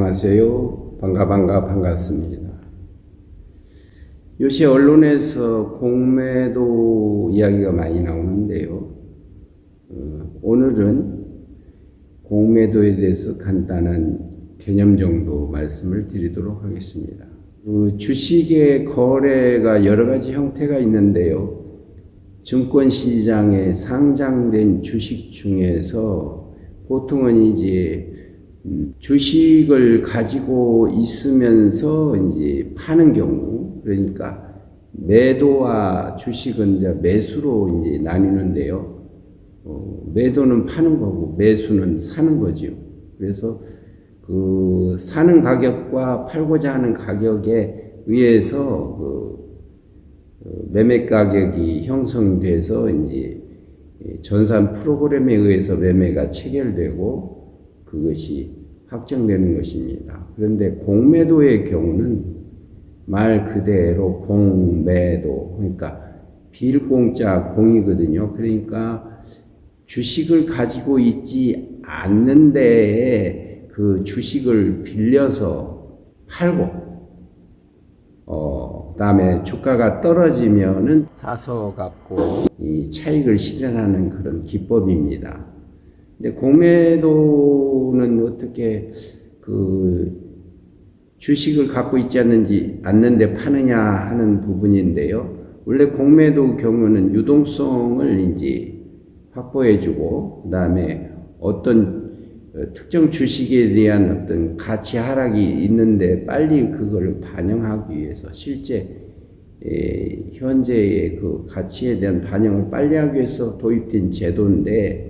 안녕하세요. 반갑습니다. 요새 언론에서 공매도 이야기가 많이 나오는데요. 오늘은 공매도에 대해서 간단한 개념 정도 말씀을 드리도록 하겠습니다. 주식의 거래가 여러 가지 형태가 있는데요. 증권시장에 상장된 주식 중에서 보통은 이제 주식을 가지고 있으면서 이제 파는 경우, 그러니까 매도와 주식은 이제 매수로 이제 나뉘는데요. 매도는 파는 거고 매수는 사는 거죠. 그래서 그 사는 가격과 팔고자 하는 가격에 의해서 매매 가격이 형성돼서 이제 전산 프로그램에 의해서 매매가 체결되고 그것이 확정되는 것입니다. 그런데 공매도의 경우는 말 그대로 공매도, 그러니까 빌공짜 공이거든요. 그러니까 주식을 가지고 있지 않는데 그 주식을 빌려서 팔고 그다음에 주가가 떨어지면은 사서 갖고 이 차익을 실현하는 그런 기법입니다. 근데 공매도는 어떻게 그 주식을 갖고 있지 않는데 파느냐 하는 부분인데요. 원래 공매도 경우는 유동성을 이제 확보해주고, 그다음에 어떤 특정 주식에 대한 어떤 가치 하락이 있는데 빨리 그걸 반영하기 위해서 실제 현재의 그 가치에 대한 반영을 빨리 하기 위해서 도입된 제도인데,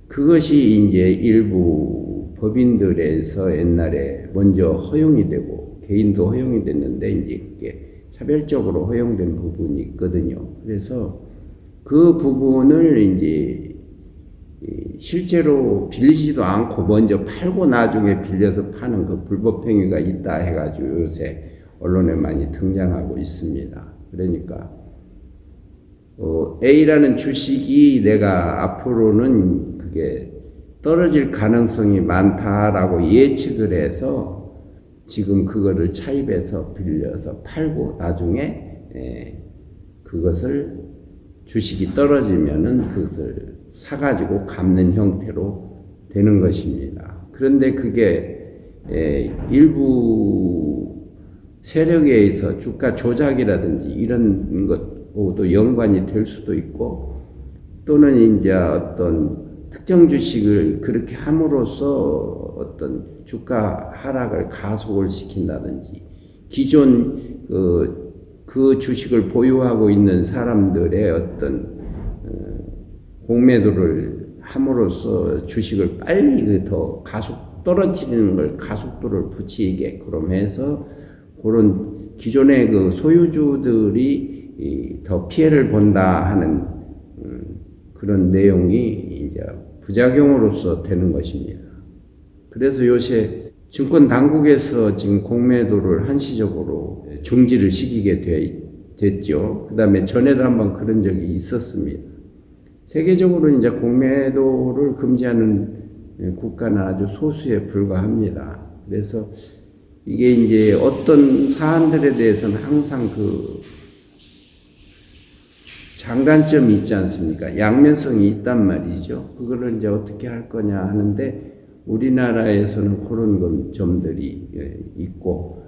그것이 이제 일부 법인들에서 옛날에 먼저 허용이 되고 개인도 허용이 됐는데 이제 그게 차별적으로 허용된 부분이 있거든요. 그래서 그 부분을 이제 실제로 빌리지도 않고 먼저 팔고 나중에 빌려서 파는 그 불법 행위가 있다 해가지고 요새 언론에 많이 등장하고 있습니다. 그러니까 A라는 주식이 내가 앞으로는 그게 떨어질 가능성이 많다라고 예측을 해서 지금 그거를 차입해서 빌려서 팔고 나중에 그것을 주식이 떨어지면은 그것을 사가지고 갚는 형태로 되는 것입니다. 그런데 그게 일부 세력에 의해서 주가 조작이라든지 이런 것과도 연관이 될 수도 있고, 또는 이제 어떤 특정 주식을 그렇게 함으로써 어떤 주가 하락을 가속을 시킨다든지, 기존 그 주식을 보유하고 있는 사람들의 어떤 공매도를 함으로써 주식을 빨리 더 가속 떨어뜨리는 걸 가속도를 붙이게 그럼 해서 그런 기존의 그 소유주들이 더 피해를 본다 하는 그런 내용이 이제 부작용으로서 되는 것입니다. 그래서 요새 증권 당국에서 지금 공매도를 한시적으로 중지를 시키게 됐죠. 그 다음에 전에도 한번 그런 적이 있었습니다. 세계적으로 이제 공매도를 금지하는 국가는 아주 소수에 불과합니다. 그래서 이게 이제 어떤 사안들에 대해서는 항상 그 장단점이 있지 않습니까? 양면성이 있단 말이죠. 그거를 이제 어떻게 할 거냐 하는데, 우리나라에서는 그런 점들이 있고,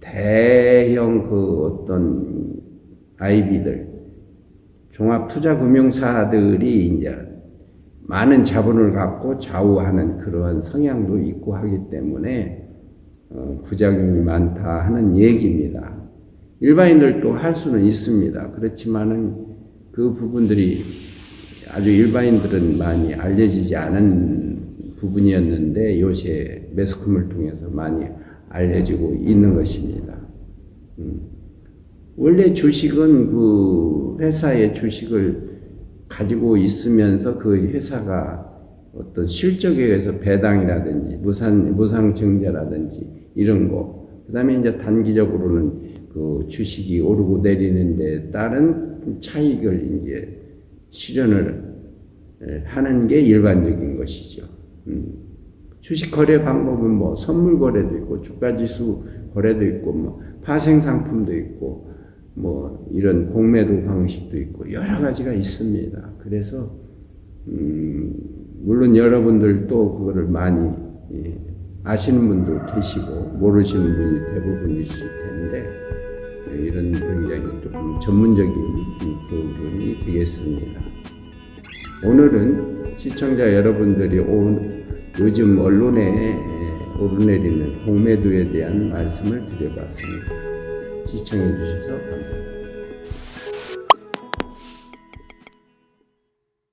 대형 그 어떤 IB들, 종합투자금융사들이 이제 많은 자본을 갖고 좌우하는 그러한 성향도 있고 하기 때문에 부작용이 많다 하는 얘기입니다. 일반인들도 할 수는 있습니다. 그렇지만은 그 부분들이 아주 일반인들은 많이 알려지지 않은 부분이었는데 요새 매스컴을 통해서 많이 알려지고 있는 것입니다. 원래 주식은 그 회사의 주식을 가지고 있으면서 그 회사가 어떤 실적에 의해서 배당이라든지 무상증자라든지 이런 거, 그 다음에 이제 단기적으로는 그 주식이 오르고 내리는데 따른 차익을 이제 실현을 하는 게 일반적인 것이죠. 주식 거래 방법은 뭐 선물 거래도 있고 주가지수 거래도 있고 뭐 파생 상품도 있고 뭐 이런 공매도 방식도 있고 여러 가지가 있습니다. 그래서 물론 여러분들도 그거를 많이 아시는 분도 계시고 모르시는 분이 대부분이실 텐데 이런 굉장히 조금 전문적인 부분이 되겠습니다. 오늘은 시청자 여러분들이 요즘 언론에 오르내리는 공매도에 대한 말씀을 드려봤습니다. 시청해 주셔서 감사합니다.